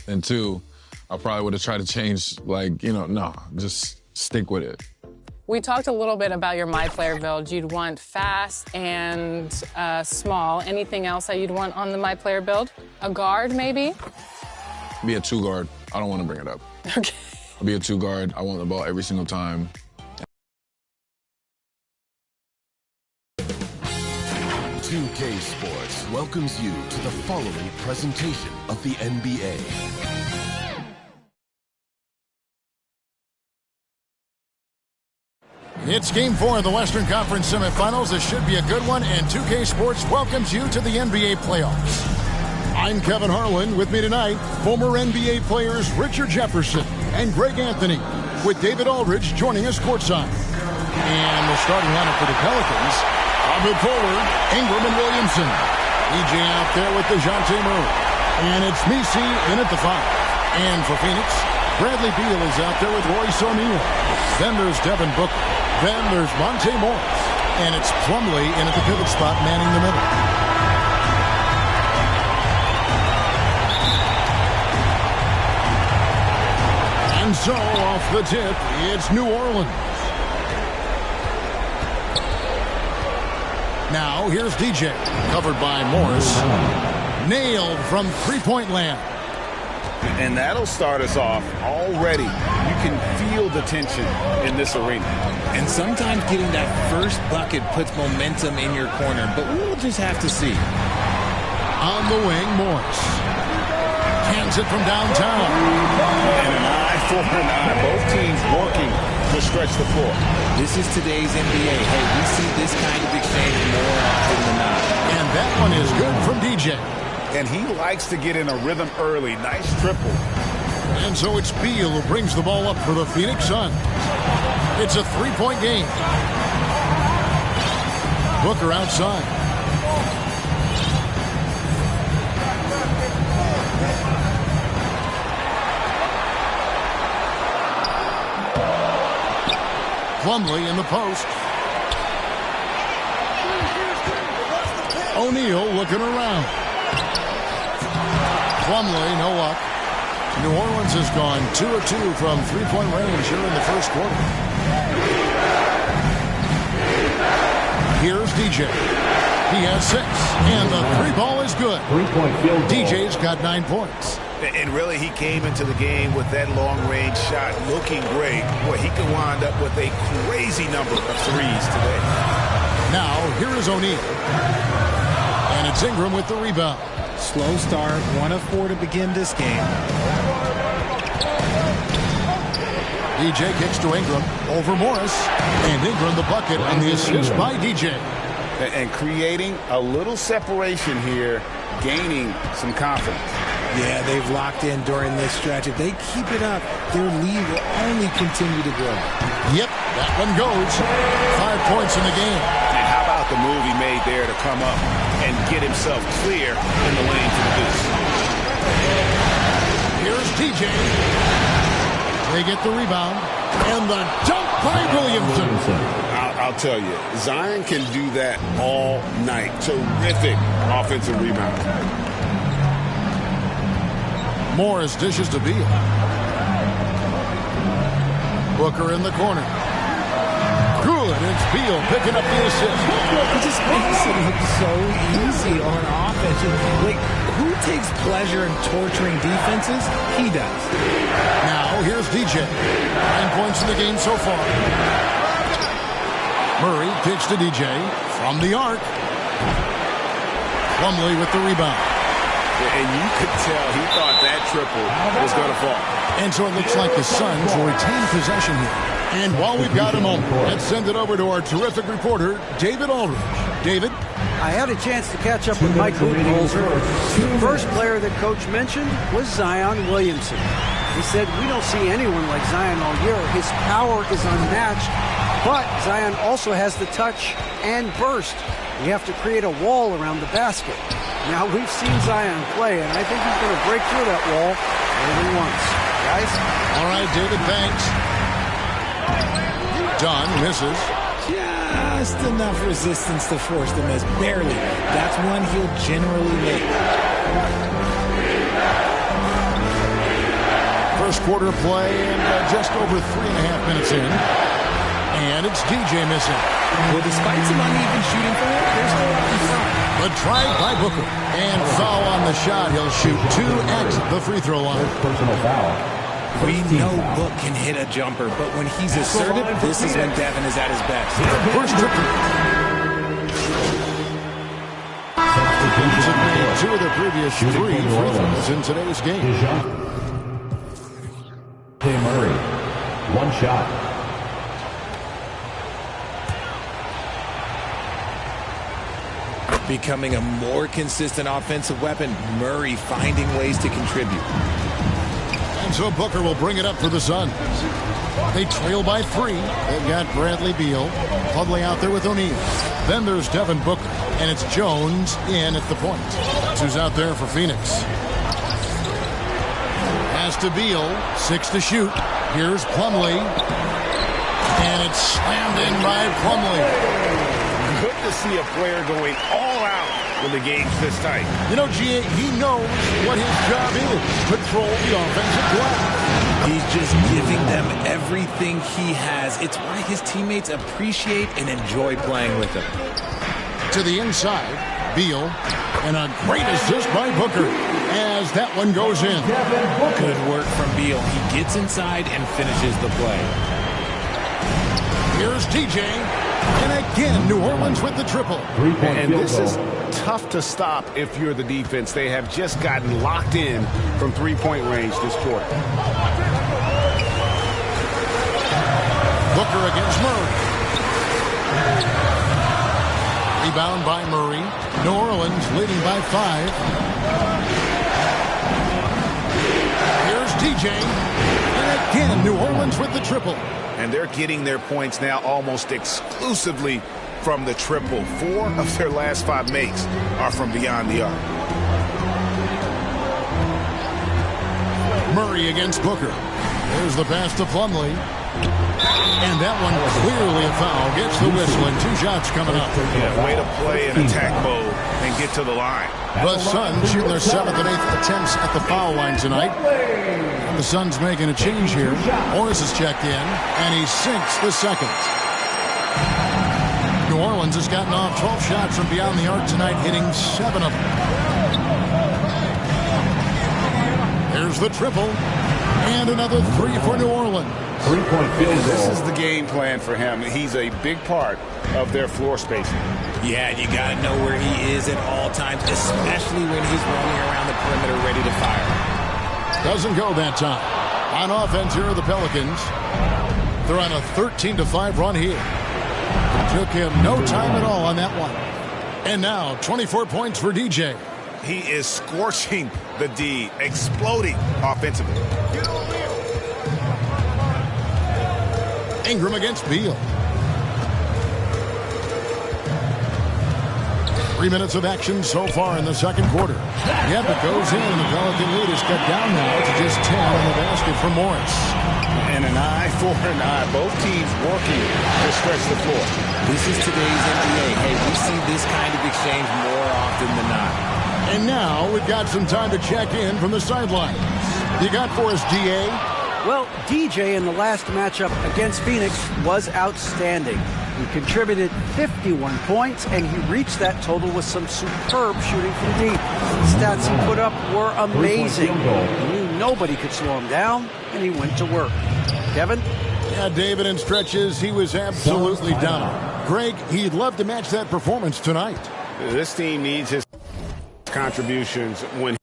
And two, I probably would have tried to change, like, no, just stick with it. We talked a little bit about your My Player build. You'd want fast and small. Anything else that you'd want on the My Player build? A guard, maybe? Be a two guard. I don't want to bring it up. Okay. I'll be a two guard. I want the ball every single time. 2K Sports welcomes you to the following presentation of the NBA. It's Game 4 of the Western Conference Semifinals. This should be a good one, and 2K Sports welcomes you to the NBA playoffs. I'm Kevin Harlan. With me tonight, former NBA players Richard Jefferson and Greg Anthony, with David Aldridge joining us courtside. And the starting lineup for the Pelicans, Robert forward, Ingram and Williamson. EJ out there with DeJounte Murray. And it's Messi in at the 5. And for Phoenix, Bradley Beal is out there with Royce O'Neal. Then there's Devin Booker. Then there's Monte Morris. And it's Plumlee in at the pivot spot, manning the middle. And so, off the tip, it's New Orleans. Now, here's DJ, covered by Morris. Nailed from three-point land. And that'll start us off already. You can feel the tension in this arena. And sometimes getting that first bucket puts momentum in your corner, but we'll just have to see. On the wing, Morris. Cans it from downtown. And an eye for an eye. Both teams working to stretch the floor. This is today's NBA. Hey, we see this kind of exchange more often than not. And that one is good from DJ. And he likes to get in a rhythm early. Nice triple. And so it's Beal who brings the ball up for the Phoenix Suns. It's a three-point game. Booker outside. Plumlee in the post. O'Neal looking around. Plumlee, no luck. New Orleans has gone 2 of 2 from three-point range here in the first quarter. Here's DJ. He has 6, and the three ball is good. DJ's got 9 points. And really, he came into the game with that long-range shot looking great. Boy, he could wind up with a crazy number of threes today. Now, here is O'Neal. And it's Ingram with the rebound. Slow start, 1 of 4 to begin this game. DJ kicks to Ingram, over Morris, and Ingram the bucket on the assist by DJ. And creating a little separation here, gaining some confidence. Yeah, they've locked in during this stretch. If they keep it up, their lead will only continue to grow. Yep, that one goes. 5 points in the game. And how about the move he made there to come up and get himself clear in the lane to the deuce. Here's DJ. They get the rebound. And the dunk by Williamson. I'll tell you, Zion can do that all night. Terrific offensive rebound. Morris dishes to Beal. Booker in the corner. Good. It's Beal picking up the assist. It just makes it look so easy on offense. Like, who takes pleasure in torturing defenses? He does. Now, here's DJ. 9 points in the game so far. Murray kicks to DJ from the arc. Plumlee with the rebound. And you could tell he thought that triple was going to fall. And so it looks like the Suns will retain possession here. And while we've got a moment, let's send it over to our terrific reporter, David Aldridge. David? I had a chance to catch up with Mike Budenholzer. The first player that Coach mentioned was Zion Williamson. He said, we don't see anyone like Zion all year. His power is unmatched, but Zion also has the touch and burst. We have to create a wall around the basket. Now, we've seen Zion play, and I think he's going to break through that wall more than once. Guys? All right, David, thanks. Dunn misses. Just enough resistance to force the miss. Barely. That's one he'll generally make. first quarter play and just over 3.5 minutes in. And it's DJ missing. Well, despite some uneven shooting for him, they're still out in front. But tried by Booker. And foul on the shot. He'll shoot 2 at the free throw line. Personal foul. We know Book can hit a jumper, but when he's assertive, this is when Devin is at his best. First triple. He's made 2 of the previous 3 free throws in today's game. Hey, Murray. 1 shot. Becoming a more consistent offensive weapon, Murray finding ways to contribute. And so Booker will bring it up for the Suns. They trail by 3. They've got Bradley Beal. Plumlee out there with O'Neal. Then there's Devin Booker. And it's Jones in at the point. That's who's out there for Phoenix. Pass to Beal. 6 to shoot. Here's Plumlee. And it's slammed in by Plumlee. Good to see a player going all out when the game's this tight. You know, G.A., he knows what his job is. Control the offensive glass. He's just giving them everything he has. It's why his teammates appreciate and enjoy playing with him. To the inside, Beal, and a great assist by Booker as that one goes in. Good work from Beal. He gets inside and finishes the play. Here's DJ, and again, New Orleans with the triple. And this is tough to stop if you're the defense. They have just gotten locked in from three-point range this quarter. Booker against Murray. Rebound by Murray. New Orleans leading by 5. Here's DJ. And again, New Orleans with the triple. And they're getting their points now almost exclusively from the triple. 4 of their last 5 makes are from beyond the arc. Murray against Booker. There's the pass to Plumlee. And that one clearly a foul. Gets the whistle and 2 shots coming up. Yeah, way to play in attack mode and get to the line. The Suns shooting their 7th and 8th attempts at the foul line tonight. The Suns making a change here. Morris has checked in, and he sinks the second. New Orleans has gotten off 12 shots from beyond the arc tonight, hitting 7 of them. There's the triple, and another 3 for New Orleans. 3-point field goal. This is the game plan for him. He's a big part of their floor spacing. Yeah, you got to know where he is at all times, especially when he's roaming around the perimeter ready to fire. Doesn't go that time. On offense here are the Pelicans. They're on a 13-5 run here. It took him no time at all on that one. And now 24 points for DJ. He is scorching the D, exploding offensively. Ingram against Beal. 3 minutes of action so far in the second quarter. Yep, it goes in, and the Pelican lead is cut down now to just 10 on the basket for Morris. And an eye for an eye. Both teams working to stretch the floor. This is today's NBA. Hey, we see this kind of exchange more often than not. And now we've got some time to check in from the sidelines. You got for us, GA? Well, DJ in the last matchup against Phoenix was outstanding. He contributed 51 points, and he reached that total with some superb shooting from deep. The stats he put up were amazing. He knew nobody could slow him down, and he went to work. Kevin? Yeah, David, in stretches, he was absolutely dominant. Greg, he'd love to match that performance tonight. This team needs his contributions when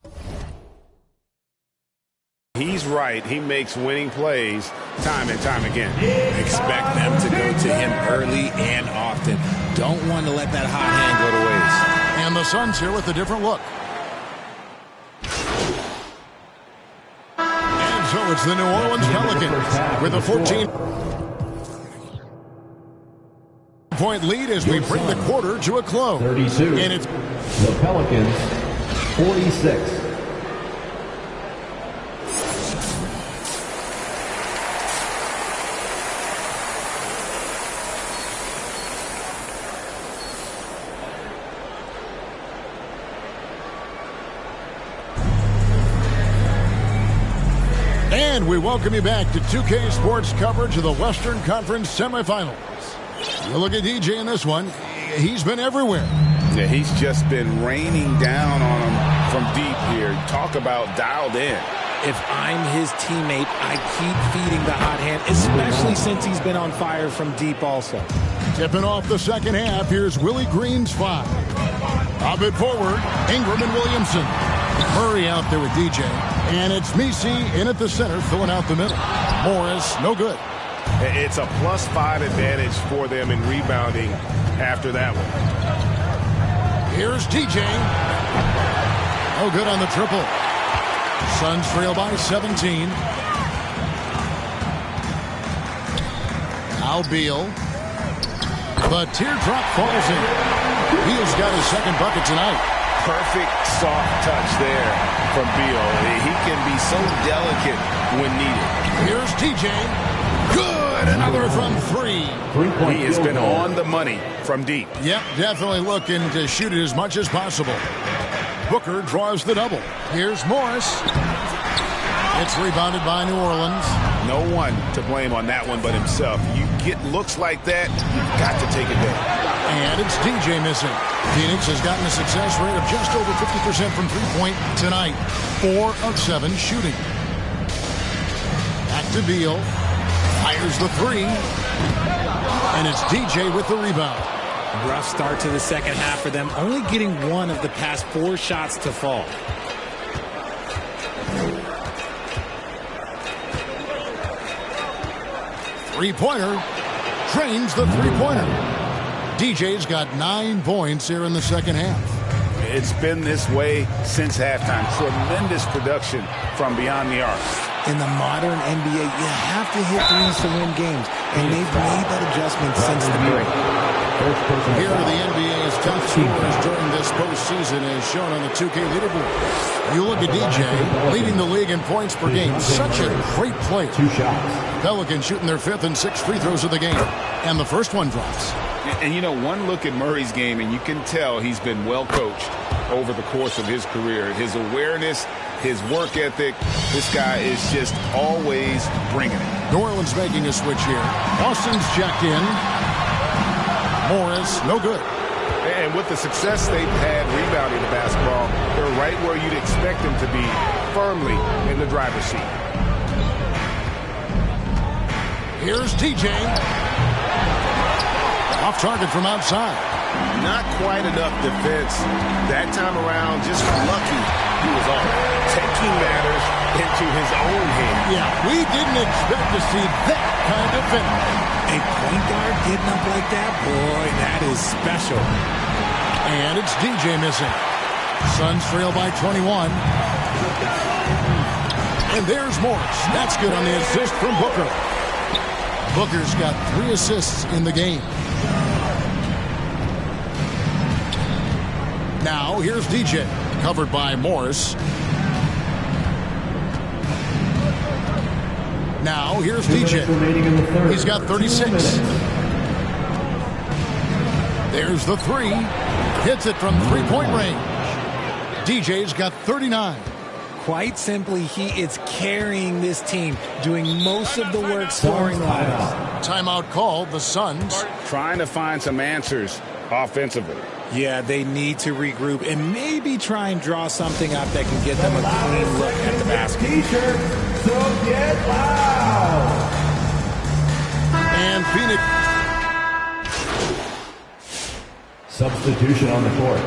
he's right. He makes winning plays time and time again. Expect them to go to him early and often. Don't want to let that hot hand go to waste. And the Suns here with a different look. And so it's the New Orleans Pelicans with a 14-point lead as we bring the quarter to a close. 32. And it's the Pelicans, 46. And we welcome you back to 2K Sports coverage of the Western Conference semifinals. You look at DJ in this one. He's been everywhere. Yeah, he's just been raining down on him from deep here. Talk about dialed in. If I'm his teammate, I keep feeding the hot hand, especially since he's been on fire from deep also. Tipping off the second half, here's Willie Green's 5. Up it forward, Ingram and Williamson. Murray out there with DJ. And it's Messi in at the center, filling out the middle. Morris, no good. It's a +5 advantage for them in rebounding after that one. Here's DJ. No good on the triple. Suns trail by 17. Now Beal. The teardrop falls in. Beal's got his second bucket tonight. Perfect soft touch there from Beal. He can be so delicate when needed. Here's TJ. Good. Another from 3. He has been on the money from deep. Yep, definitely looking to shoot it as much as possible. Booker draws the double. Here's Morris. It's rebounded by New Orleans. No one to blame on that one but himself. You get looks like that, you've got to take it down. And it's DJ missing. Phoenix has gotten a success rate of just over 50% from three-point tonight. 4 of 7 shooting. Back to Beal. Fires the 3. And it's DJ with the rebound. Rough start to the second half for them, only getting 1 of the past 4 shots to fall. Three-pointer. Drains the three-pointer. DJ's got 9 points here in the second half. It's been this way since halftime. Tremendous production from beyond the arc. In the modern NBA, you have to hit threes to win games, and they've made that adjustment since the break. Here are the NBA's top scorers during this postseason as shown on the 2K leaderboard. You look at DJ, leading the league in points per game. Such a great player. 2 shots. Pelicans shooting their 5th and 6th free throws of the game. And the first one drops. And you know, one look at Murray's game, and you can tell he's been well coached over the course of his career. His awareness, his work ethic, this guy is just always bringing it. New Orleans making a switch here. Austin's checked in. Morris, no good. And with the success they've had rebounding the basketball, they're right where you'd expect them to be, firmly in the driver's seat. Here's TJ. Off target from outside. Not quite enough defense. That time around, just lucky he was off. Taking matters into his own hands. Yeah, we didn't expect to see that kind of finish. A point guard getting up like that, boy, that is special. And it's DJ missing. Suns trail by 21. And there's Morris. That's good on the assist from Booker. Booker's got 3 assists in the game. Now, here's DJ, covered by Morris. Now, here's DJ. He's got 36. There's the 3. Hits it from three-point range. DJ's got 39. Quite simply, he is carrying this team, doing most of the work scoring-wise. Timeout called, the Suns. Trying to find some answers offensively. Yeah, they need to regroup and maybe try and draw something up that can get them a clean look at the basket. T-shirt, so get loud. And Phoenix. Substitution on the court.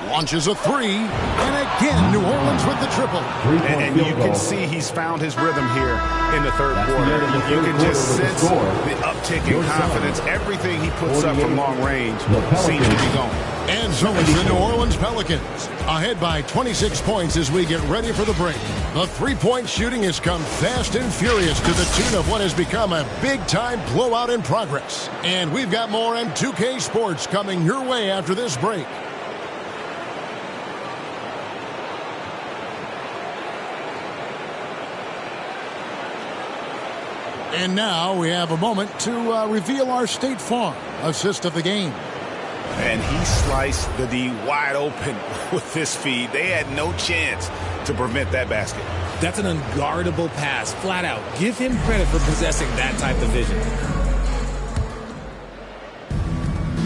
Launches a 3, and again, New Orleans with the triple. And you can see he's found his rhythm here in the third quarter. You can just sense the uptick in confidence. Everything he puts up from long range seems to be going. And so is the New Orleans Pelicans, ahead by 26 points as we get ready for the break. The three-point shooting has come fast and furious to the tune of what has become a big-time blowout in progress. And we've got more M2K Sports coming your way after this break. And now we have a moment to reveal our State Farm assist of the game. And he sliced the D wide open with this feed. They had no chance to prevent that basket. That's an unguardable pass, flat out. Give him credit for possessing that type of vision.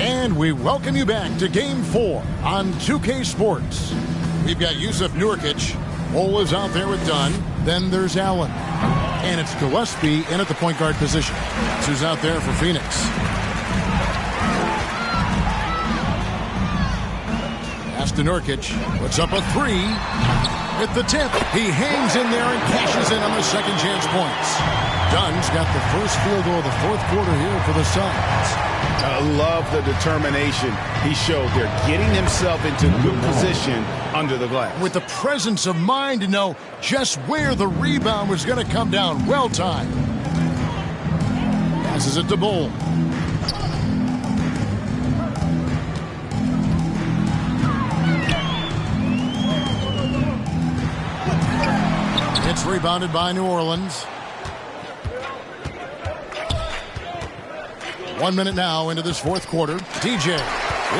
And we welcome you back to Game 4 on 2K Sports. We've got Yusuf Nurkic. Ole is out there with Dunn. Then there's Allen. And it's Gillespie in at the point guard position. That's who's out there for Phoenix. Pass to Nurkic. Puts up a three. At the tip. He hangs in there and cashes in on the second chance points. Dunn's got the first field goal of the fourth quarter here for the Suns. I love the determination he showed there, getting himself into good position under the glass. With the presence of mind to know just where the rebound was going to come down. Well timed. Passes it to Bull. It's rebounded by New Orleans. 1 minute now into this fourth quarter. DJ.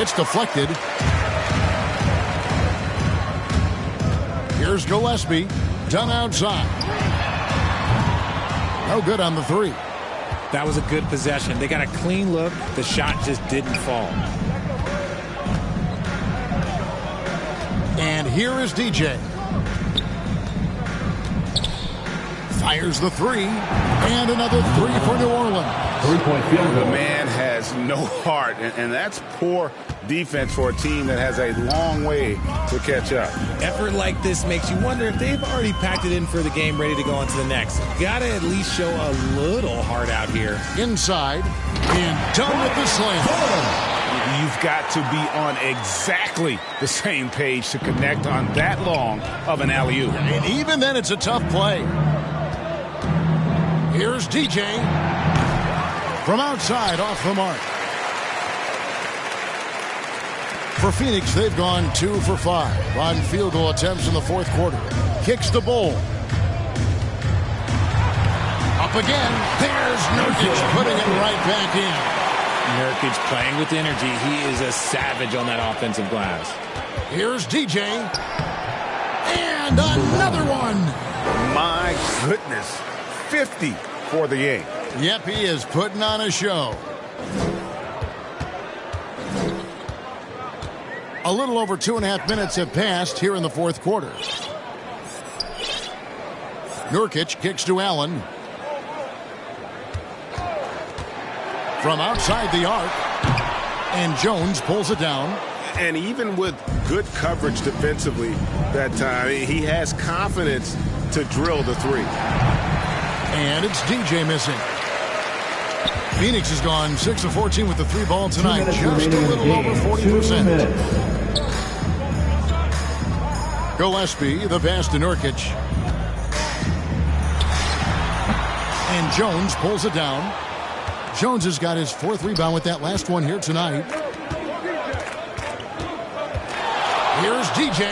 It's deflected. Here's Gillespie. Done outside. No good on the three. That was a good possession. They got a clean look. The shot just didn't fall. And here is DJ. Fires the three. And another three for New Orleans. Three-point field goal. The man has no heart, and that's poor defense for a team that has a long way to catch up. Effort like this makes you wonder if they've already packed it in for the game, ready to go on to the next. Gotta at least show a little heart out here. Inside. And done with the slam. You've got to be on exactly the same page to connect on that long of an alley-oop. And even then, it's a tough play. Here's DJ. From outside, off the mark. For Phoenix, they've gone 2 for 5 on field goal attempts in the fourth quarter. Kicks the Bull. Up again. There's Nurkic putting it right back in. Nurkic playing with energy. He is a savage on that offensive glass. Here's DJ. And another one. My goodness. 50 for the game. Yep, he is putting on a show. A little over 2.5 minutes have passed here in the fourth quarter. Nurkic kicks to Allen. From outside the arc. And Jones pulls it down. And even with good coverage defensively that time, he has confidence to drill the three. And it's DJ missing. Phoenix has gone 6 of 14 with the three ball tonight. Just a little over 40%. Gillespie, the pass to Nurkic. And Jones pulls it down. Jones has got his fourth rebound with that last one here tonight. Here's DJ.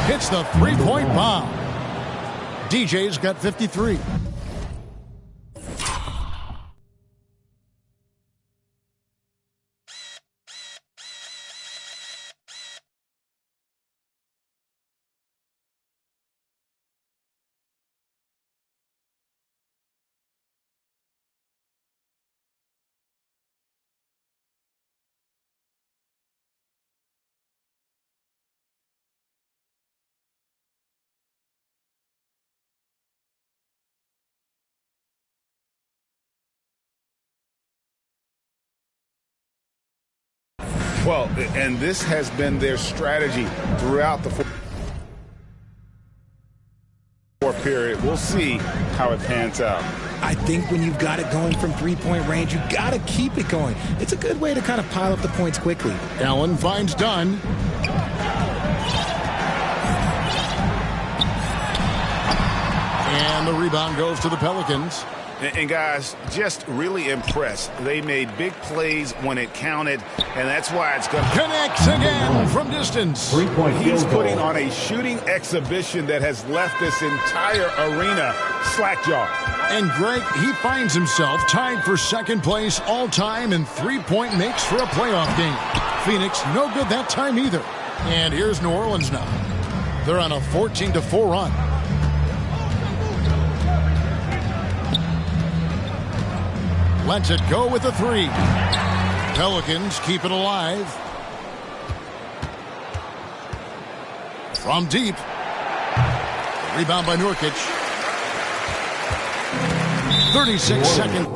Hits the three-point bomb. DJ's got 53. Well, and this has been their strategy throughout the fourth period. We'll see how it pans out. I think when you've got it going from three-point range, you got to keep it going. It's a good way to kind of pile up the points quickly. Allen finds Dunn. And the rebound goes to the Pelicans. And guys, just really impressed. They made big plays when it counted, and that's why it's going to connects again from distance. He's putting on a shooting exhibition that has left this entire arena slack-jawed. And Greg, he finds himself tied for second place all-time in three-point makes for a playoff game. Phoenix, no good that time either. And here's New Orleans now. They're on a 14-4 run. Lets it go with a three. Pelicans keep it alive. From deep. Rebound by Nurkic. 36 seconds.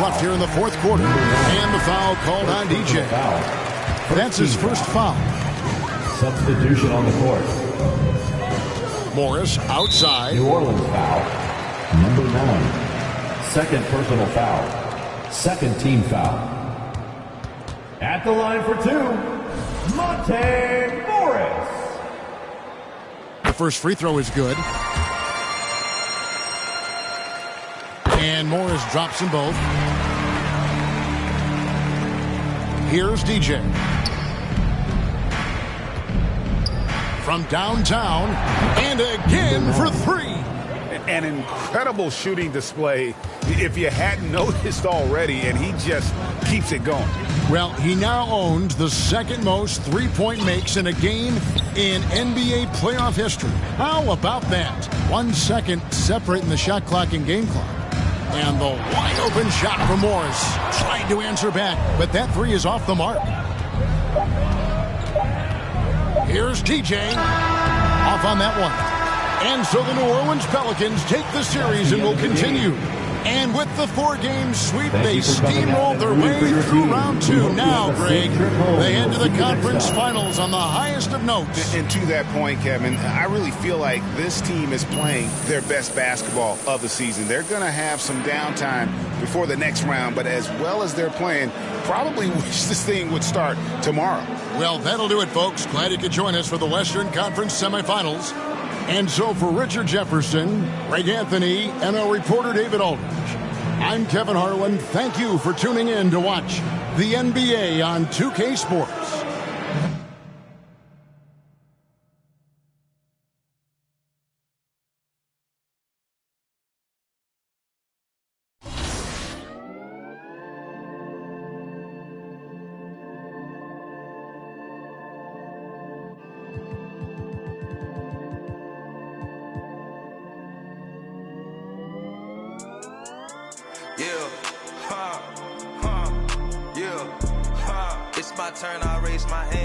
Left here in the fourth quarter. And the foul called on DJ. That's his first foul. Substitution on the court. Morris outside. New Orleans foul. Number 9. Second personal foul. Second team foul. At the line for 2, Monte Morris. The first free throw is good. And Morris drops them both. Here's DJ. From downtown, and again for three. An incredible shooting display, if you hadn't noticed already, and he just keeps it going. Well, he now owns the second most three-point makes in a game in NBA playoff history. How about that? 1 second separating the shot clock and game clock. And the wide open shot from Morris. Tried to answer back, but that three is off the mark. Here's DJ. Off on that one. And so the New Orleans Pelicans take the series and will continue. And with the 4-game sweep, they steamrolled their way through round 2. Now, Greg, they head to the conference finals on the highest of notes. And to that point, Kevin, I really feel like this team is playing their best basketball of the season. They're going to have some downtime before the next round, but as well as they're playing, probably wish this thing would start tomorrow. Well, that'll do it, folks. Glad you could join us for the Western Conference semifinals. And so for Richard Jefferson, Greg Anthony, and our reporter David Aldridge, I'm Kevin Harlan. Thank you for tuning in to watch the NBA on 2K Sports. It's my turn, I raise my hand.